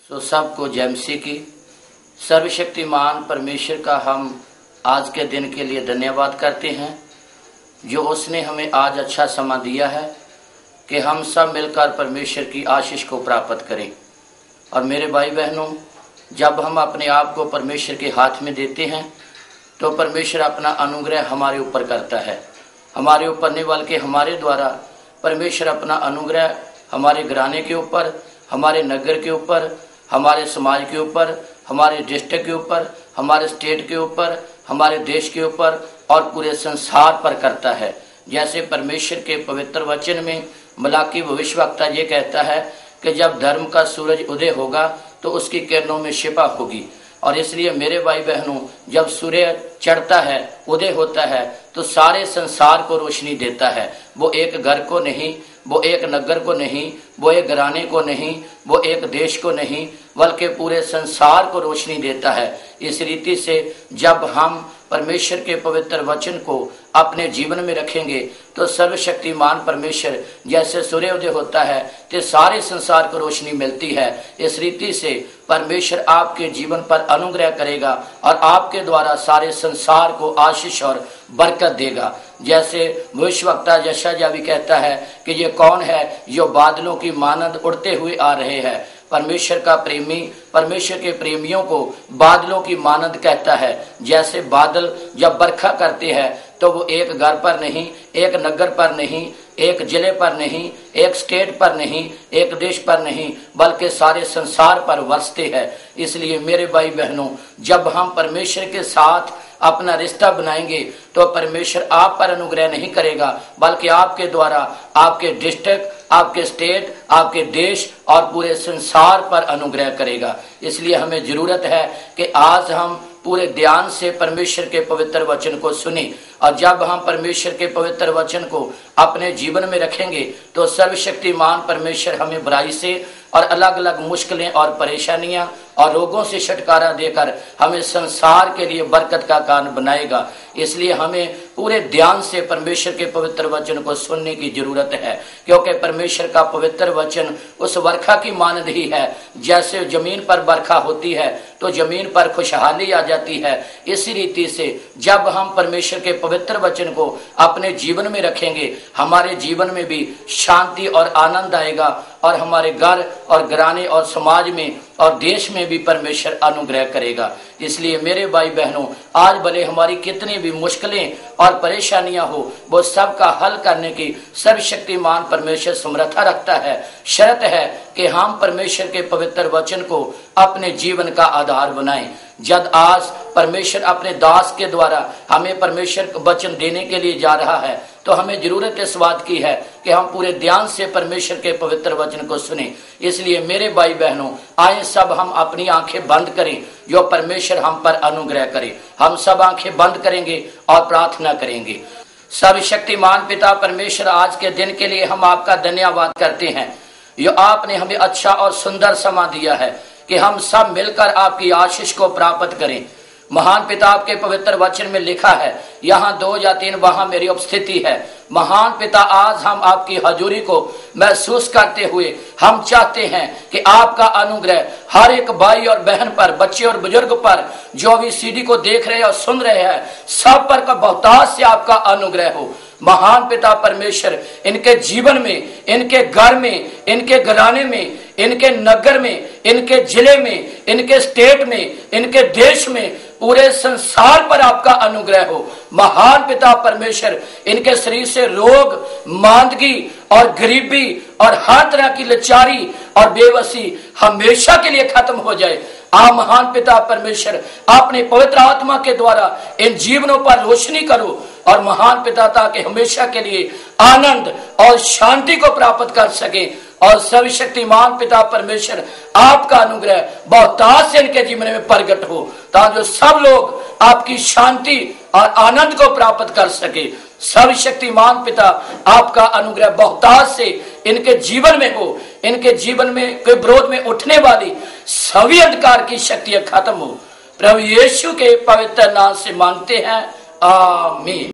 सो सबको जय मसीह की। सर्वशक्तिमान परमेश्वर का हम आज के दिन के लिए धन्यवाद करते हैं जो उसने हमें आज अच्छा समय दिया है कि हम सब मिलकर परमेश्वर की आशीष को प्राप्त करें। और मेरे भाई बहनों, जब हम अपने आप को परमेश्वर के हाथ में देते हैं तो परमेश्वर अपना अनुग्रह हमारे ऊपर करता है। हमारे ऊपर नहीं बल्कि हमारे द्वारा परमेश्वर अपना अनुग्रह हमारे घराने के ऊपर, हमारे नगर के ऊपर, हमारे समाज के ऊपर, हमारे डिस्ट्रिक्ट के ऊपर, हमारे स्टेट के ऊपर, हमारे देश के ऊपर और पूरे संसार पर करता है। जैसे परमेश्वर के पवित्र वचन में मलाकी भविष्यवक्ता ये कहता है कि जब धर्म का सूरज उदय होगा तो उसकी किरणों में शिपा होगी। और इसलिए मेरे भाई बहनों, जब सूर्य चढ़ता है, उदय होता है, तो सारे संसार को रोशनी देता है। वो एक घर को नहीं, वो एक नगर को नहीं, वो एक घराने को नहीं, वो एक देश को नहीं, बल्कि पूरे संसार को रोशनी देता है। इस रीति से जब हम परमेश्वर के पवित्र वचन को अपने जीवन में रखेंगे तो सर्वशक्तिमान परमेश्वर जैसे सूर्योदय होता है तो सारे संसार को रोशनी मिलती है। इस रीति से परमेश्वर आपके जीवन पर अनुग्रह करेगा और आपके द्वारा सारे संसार को आशीष और बरकत देगा। जैसे भविष्यवक्ता यशायाह भी कहता है कि ये कौन है जो बादलों की मानंद उड़ते हुए आ रहे हैं। परमेश्वर का प्रेमी परमेश्वर के प्रेमियों को बादलों की मानंद कहता है। जैसे बादल जब बरखा करते हैं तो वो एक घर पर नहीं, एक नगर पर नहीं, एक जिले पर नहीं, एक स्टेट पर नहीं, एक देश पर नहीं, बल्कि सारे संसार पर बरसते हैं। इसलिए मेरे भाई बहनों, जब हम परमेश्वर के साथ अपना रिश्ता बनाएंगे तो परमेश्वर आप पर अनुग्रह नहीं करेगा, बल्कि आपके द्वारा आपके डिस्ट्रिक्ट, आपके स्टेट, आपके देश और पूरे संसार पर अनुग्रह करेगा। इसलिए हमें जरूरत है कि आज हम पूरे ध्यान से परमेश्वर के पवित्र वचन को सुने। और जब हम परमेश्वर के पवित्र वचन को अपने जीवन में रखेंगे तो सर्वशक्तिमान परमेश्वर हमें बुराई से और अलग अलग मुश्किलें और परेशानियां और रोगों से छुटकारा देकर हमें संसार के लिए बरकत का कारण बनाएगा। इसलिए हमें पूरे ध्यान से परमेश्वर के पवित्र वचन को सुनने की जरूरत है, क्योंकि परमेश्वर का पवित्र वचन उस बरखा की मानद ही है। जैसे जमीन पर बरखा होती है तो जमीन पर खुशहाली आ जाती है, इसी रीति से जब हम परमेश्वर के पवित्र वचन को अपने जीवन में रखेंगे हमारे जीवन में भी शांति और आनंद आएगा और हमारे घर और घराने और समाज में और देश में भी परमेश्वर अनुग्रह करेगा। इसलिए मेरे भाई बहनों, आज भले हमारी कितनी भी मुश्किलें और परेशानियां हो, वो सब का हल करने की सर्वशक्तिमान परमेश्वर समर्था रखता है। शर्त है कि हम परमेश्वर के पवित्र वचन को अपने जीवन का आधार बनाएं। जब आज परमेश्वर अपने दास के द्वारा हमें परमेश्वर वचन देने के लिए जा रहा है तो हमें जरूरत इस बात की है कि हम पूरे ध्यान से परमेश्वर के पवित्र वचन को सुने। इसलिए मेरे भाई बहनों, आए सब हम अपनी आंखें बंद करें जो परमेश्वर हम पर अनुग्रह करे। हम सब आंखें बंद करेंगे और प्रार्थना करेंगे। सर्वशक्तिमान पिता परमेश्वर, आज के दिन के लिए हम आपका धन्यवाद करते हैं। जो आपने हमें अच्छा और सुंदर समय दिया है कि हम सब मिलकर आपकी आशीष को प्राप्त करें। महान पिता, आपके पवित्र वचन में लिखा है, यहाँ 2 या 3 वहां मेरी उपस्थिति है। महान पिता, आज हम आपकी हजूरी को महसूस करते हुए हम चाहते हैं कि आपका अनुग्रह हर एक भाई और बहन पर, बच्चे और बुजुर्ग पर, जो भी सीडी को देख रहे और सुन रहे हैं, सब पर का बहुतायत से आपका अनुग्रह हो। महान पिता परमेश्वर, इनके जीवन में, इनके घर में, इनके घराने में, इनके नगर में, इनके जिले में, इनके स्टेट में, इनके देश में, पूरे संसार पर आपका अनुग्रह हो। महान पिता परमेश्वर, इनके शरीर से रोग, मांदगी और गरीबी और हर तरह की लाचारी और बेबसी हमेशा के लिए खत्म हो जाए। आप महान पिता परमेश्वर अपने पवित्र आत्मा के द्वारा इन जीवनों पर रोशनी करो और महान पिता, ताकि हमेशा के लिए आनंद और शांति को प्राप्त कर सके। और सर्वशक्तिमान पिता परमेश्वर, आपका अनुग्रह बहुतायत से इनके जीवन में प्रकट हो, ताकि सब लोग आपकी शांति और आनंद को प्राप्त कर सके। सर्वशक्तिमान पिता, आपका अनुग्रह बहुतायत से इनके जीवन में हो। इनके जीवन में कोई विरोध में उठने वाली सभी अंधकार की शक्तियां खत्म हो। प्रभु यीशु के पवित्र नाम से मांगते हैं, आमीन।